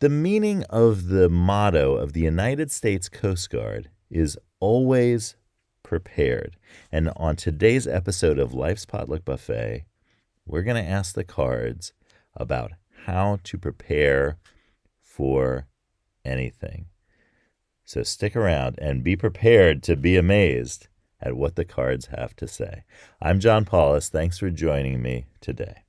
The meaning of the motto of the United States Coast Guard is always prepared. And on today's episode of Life's Potluck Buffet, we're going to ask the cards about how to prepare for anything. So stick around and be prepared to be amazed at what the cards have to say. I'm John Paulus. Thanks for joining me today.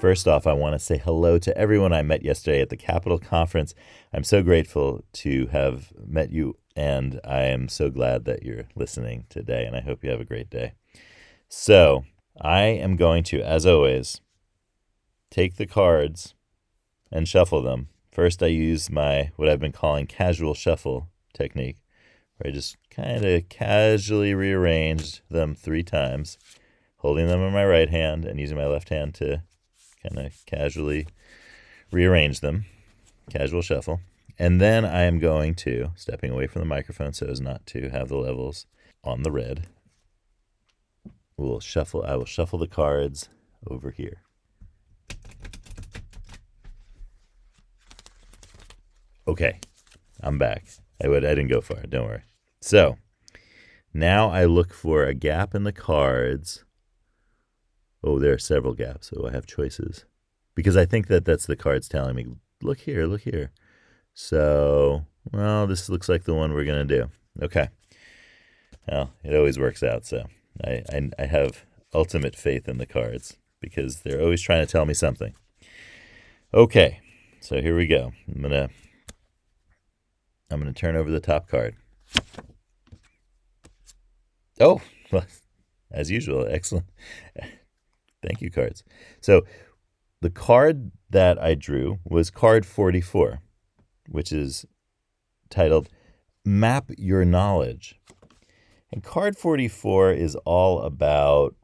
First off, I want to say hello to everyone I met yesterday at the Capitol Conference. I'm so grateful to have met you, and I am so glad that you're listening today, and I hope you have a great day. So, I am going to, as always, take the cards and shuffle them. First, I use what I've been calling casual shuffle technique, where I just kind of casually rearrange them 3 times, holding them in my right hand and using my left hand to kind of casually rearrange them, casual shuffle. And then I am going to, stepping away from the microphone so as not to have the levels on the red, I will shuffle the cards over here. Okay, I'm back. I didn't go far, don't worry. So, now I look for a gap in the cards. Oh, there are several gaps, so I have choices. Because I think that's the cards telling me, look here, look here. So, well, this looks like the one we're going to do. Okay. Well, it always works out, so I have ultimate faith in the cards because they're always trying to tell me something. Okay, so here we go. I'm gonna turn over the top card. Oh, well, as usual, excellent. Thank you, cards. So the card that I drew was card 44, which is titled Map Your Knowledge. And card 44 is all about,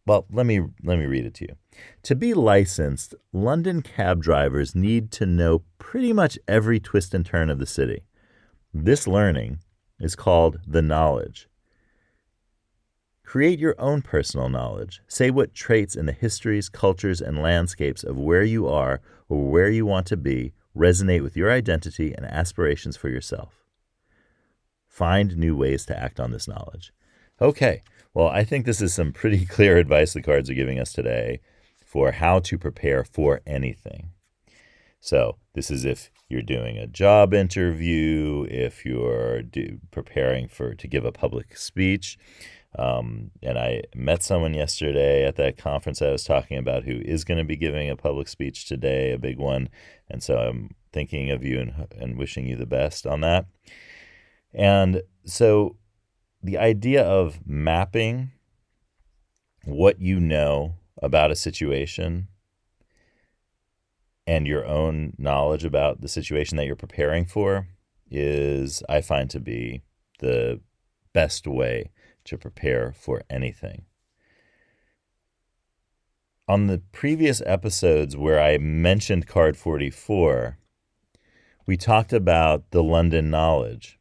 well, let me read it to you. To be licensed, London cab drivers need to know pretty much every twist and turn of the city. This learning is called the knowledge. Create your own personal knowledge. Say what traits in the histories, cultures, and landscapes of where you are or where you want to be resonate with your identity and aspirations for yourself. Find new ways to act on this knowledge. Okay, well, I think this is some pretty clear advice the cards are giving us today for how to prepare for anything. So this is if you're doing a job interview, if you're preparing to give a public speech. And I met someone yesterday at that conference I was talking about who is going to be giving a public speech today, a big one. And so I'm thinking of you and wishing you the best on that. And so the idea of mapping what you know about a situation and your own knowledge about the situation that you're preparing for is, I find, to be the best way to prepare for anything. On the previous episodes where I mentioned card 44, we talked about the London Knowledge,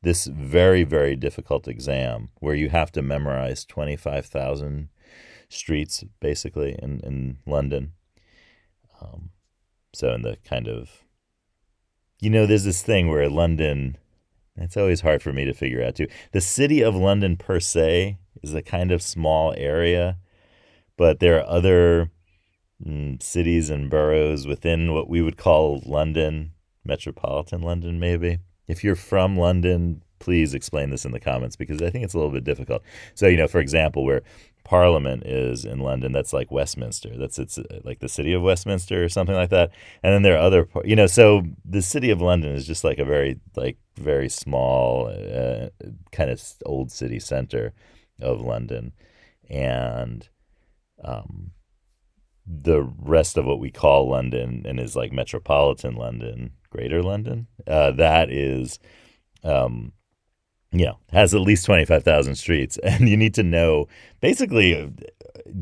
this very, very difficult exam where you have to memorize 25,000 streets, basically, in London. So in the kind of, there's this thing where London, it's always hard for me to figure out too. The city of London per se is a kind of small area, but there are other cities and boroughs within what we would call London, metropolitan London maybe. If you're from London, please explain this in the comments because I think it's a little bit difficult. So, for example, where Parliament is in London, that's like Westminster. It's like the city of Westminster or something like that. And then there are other, so the city of London is just like a very small kind of old city center of London. And the rest of what we call London and is like metropolitan London, Greater London, that is, has at least 25,000 streets, and you need to know, basically,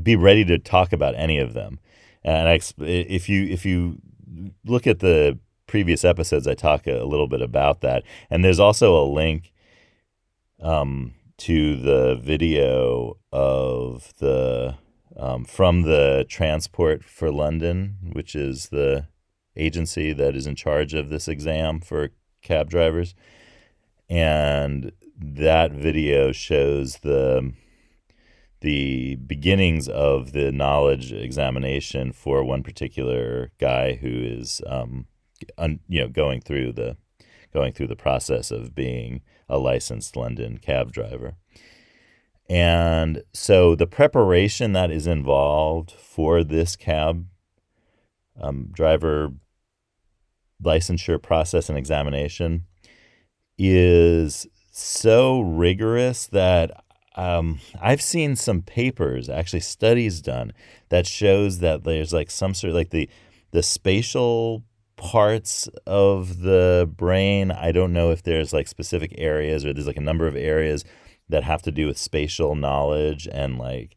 be ready to talk about any of them. And if you look at the previous episodes, I talk a little bit about that, and there's also a link to the video of the from the Transport for London, which is the agency that is in charge of this exam for cab drivers. And that video shows the beginnings of the knowledge examination for one particular guy who is going through the process of being a licensed London cab driver. And so the preparation that is involved for this cab driver licensure process and examination is so rigorous that I've seen some papers, actually studies done, that shows that there's like some sort of like the spatial parts of the brain. I don't know if there's like specific areas or there's like a number of areas that have to do with spatial knowledge, and like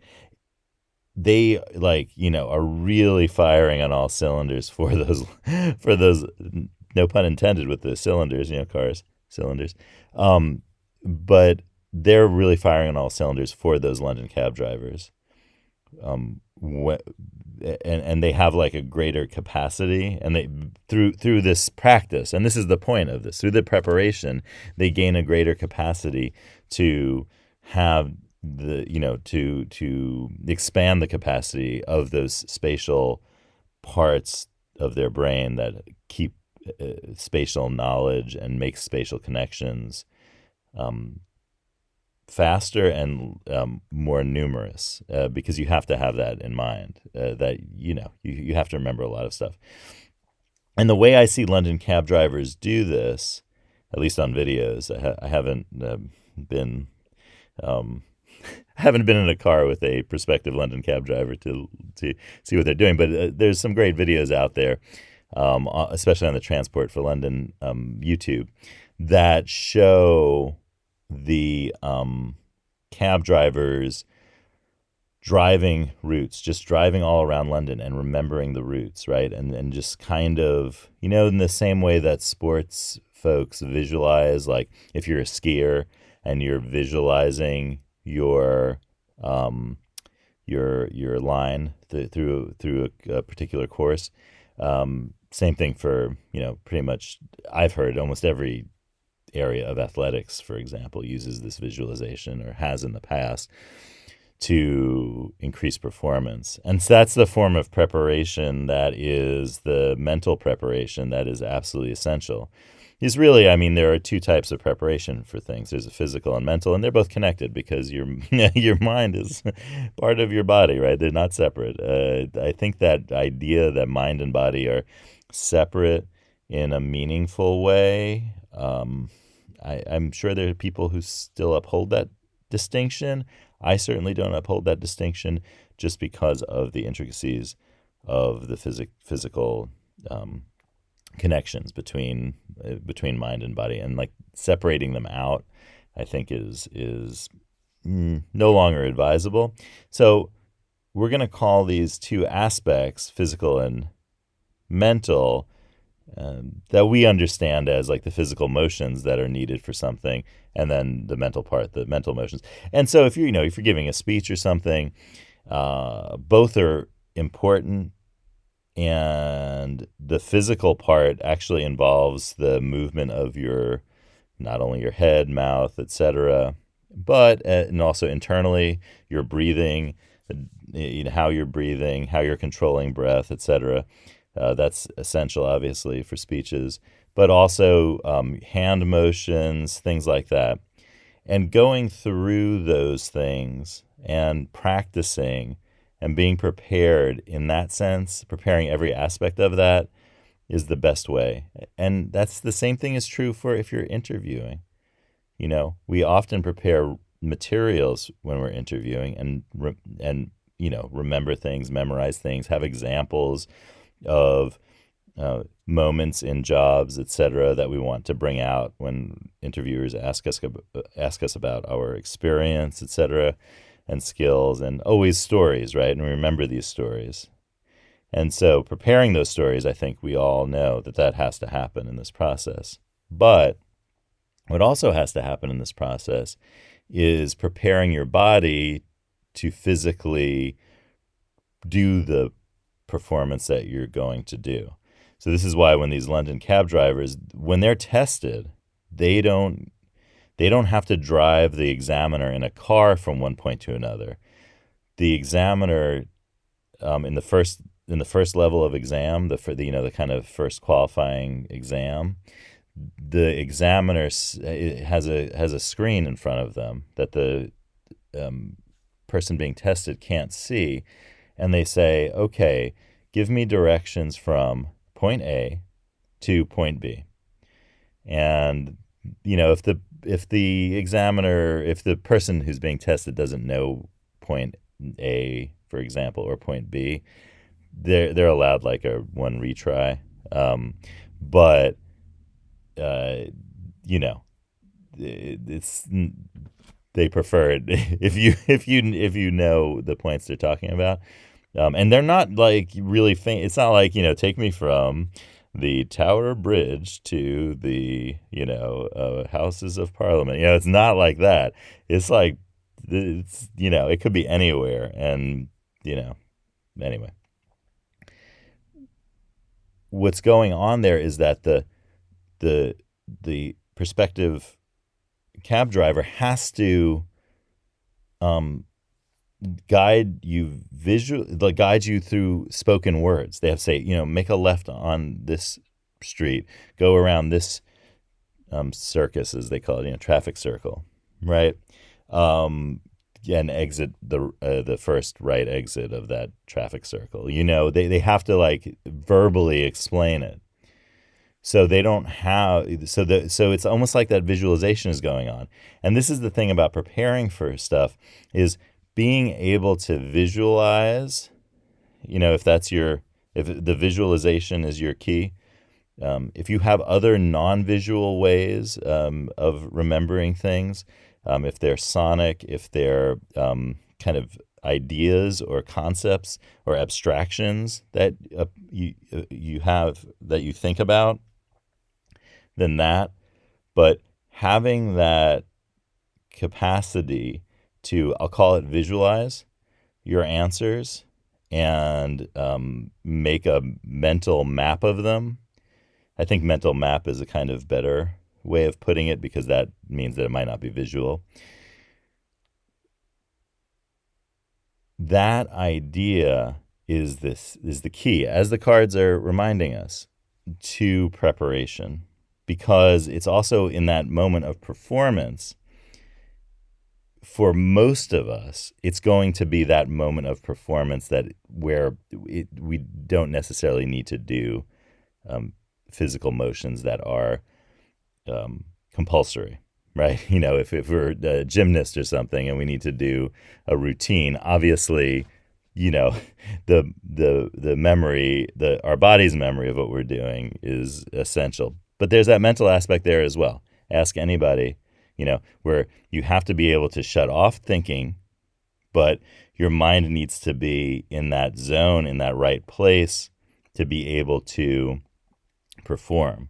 they are really firing on all cylinders for those no pun intended with the cylinders, cars cylinders, but they're really firing on all cylinders for those London cab drivers, and they have like a greater capacity, and they through this practice, and this is the point of this, through the preparation, they gain a greater capacity to have to expand the capacity of those spatial parts of their brain that keep spatial knowledge and make spatial connections faster and more numerous, because you have to have that in mind, that you have to remember a lot of stuff. And the way I see London cab drivers do this, at least on videos, I haven't been I haven't been in a car with a prospective London cab driver to see what they're doing, but there's some great videos out there, especially on the Transport for London YouTube, that show the cab drivers driving routes, just driving all around London and remembering the routes, right? And just kind of, in the same way that sports folks visualize, like if you're a skier and you're visualizing your line through a particular course. Same thing for pretty much. I've heard almost every area of athletics, for example, uses this visualization or has in the past to increase performance. And so that's the form of preparation that is the mental preparation that is absolutely essential. Is really, there are two types of preparation for things. There's a physical and mental, and they're both connected because your mind is part of your body, right? They're not separate. I think that idea that mind and body are separate in a meaningful way, I'm sure there are people who still uphold that distinction. I certainly don't uphold that distinction just because of the intricacies of the physical connections between mind and body, and like separating them out, I think is no longer advisable. So we're going to call these two aspects, physical and mental, that we understand as like the physical motions that are needed for something, and then the mental part, the mental motions. And so if you're giving a speech or something, both are important. And the physical part actually involves the movement of not only your head, mouth, etc., but and also internally, your breathing, how you're breathing, how you're controlling breath, etc. That's essential, obviously, for speeches, but also hand motions, things like that. And going through those things and practicing and being prepared in that sense, preparing every aspect of that, is the best way. And that's the same thing is true for if you're interviewing. We often prepare materials when we're interviewing and remember things, memorize things, have examples of moments in jobs, etc., that we want to bring out when interviewers ask us about our experience, etc., and skills, and always stories, right? And we remember these stories. And so preparing those stories, I think we all know that has to happen in this process. But what also has to happen in this process is preparing your body to physically do the performance that you're going to do. So this is why when these London cab drivers, when they're tested, they don't have to drive the examiner in a car from one point to another. The examiner in the first level of exam, the kind of first qualifying exam, the examiner has a screen in front of them that the person being tested can't see, and they say, okay, give me directions from point A to point B. And if the person who's being tested doesn't know point A, for example, or point B, they're allowed like a one retry. But it's they prefer it if you know the points they're talking about. And they're not like really faint. It's not like, take me from the Tower Bridge to the, Houses of Parliament. It's not like that. It's like, it could be anywhere. And, anyway. What's going on there is that the prospective cab driver has to guide you through spoken words. They have to say, make a left on this street, go around this circus, as they call it, traffic circle, right? And exit the first right exit of that traffic circle. They have to like verbally explain it. So they don't have so it's almost like that visualization is going on. And this is the thing about preparing for stuff, is being able to visualize, if the visualization is your key. If you have other non-visual ways of remembering things, if they're sonic, if they're kind of ideas or concepts or abstractions that you have that you think about, then that. But having that capacity to, I'll call it, visualize your answers and make a mental map of them. I think mental map is a kind of better way of putting it, because that means that it might not be visual. That idea is the key, as the cards are reminding us, to preparation, because it's also in that moment of performance. For most of us, it's going to be that moment of performance where we don't necessarily need to do physical motions that are compulsory, right? If we're a gymnast or something and we need to do a routine, obviously, the memory, our body's memory of what we're doing is essential. But there's that mental aspect there as well. Ask anybody, where you have to be able to shut off thinking, but your mind needs to be in that zone, in that right place, to be able to perform.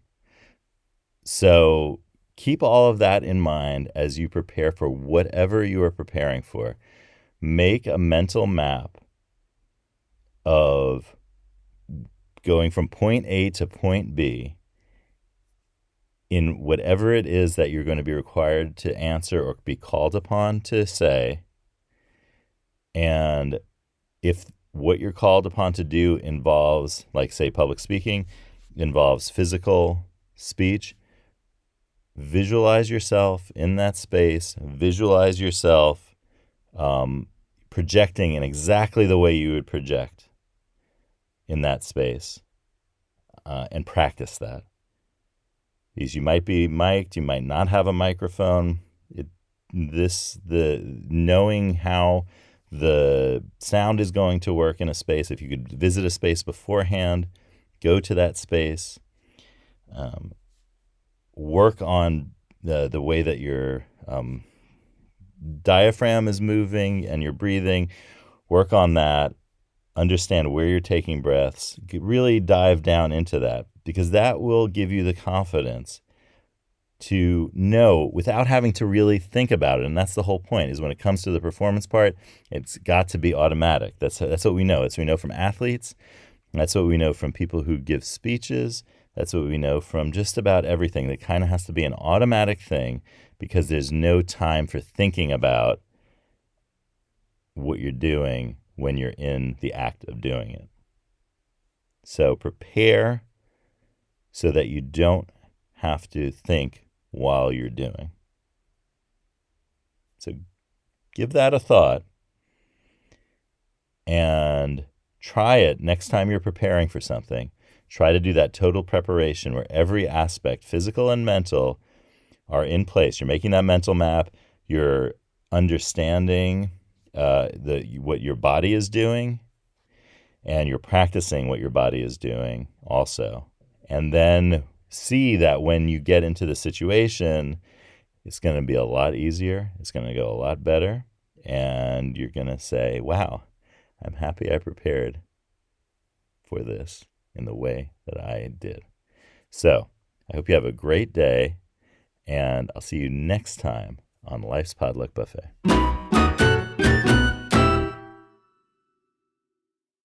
So keep all of that in mind as you prepare for whatever you are preparing for. Make a mental map of going from point A to point B in whatever it is that you're going to be required to answer or be called upon to say. And if what you're called upon to do involves, like, say, public speaking, involves physical speech, visualize yourself in that space, visualize yourself projecting in exactly the way you would project in that space, and practice that. Because you might be mic'd, you might not have a microphone. Knowing how the sound is going to work in a space, if you could visit a space beforehand, go to that space, work on the way that your diaphragm is moving and you're breathing, work on that, understand where you're taking breaths, really dive down into that, because that will give you the confidence to know without having to really think about it. And that's the whole point, is when it comes to the performance part, it's got to be automatic. That's what we know. We know from athletes, That's what we know from people who give speeches. That's what we know from just about everything. That kind of has to be an automatic thing because there's no time for thinking about what you're doing when you're in the act of doing it. So prepare so that you don't have to think while you're doing. So give that a thought and try it next time you're preparing for something. Try to do that total preparation where every aspect, physical and mental, are in place. You're making that mental map. You're understanding what your body is doing, and you're practicing what your body is doing also. And then see that when you get into the situation, it's going to be a lot easier. It's going to go a lot better. And you're going to say, wow, I'm happy I prepared for this in the way that I did. So I hope you have a great day, and I'll see you next time on Life's Potluck Buffet.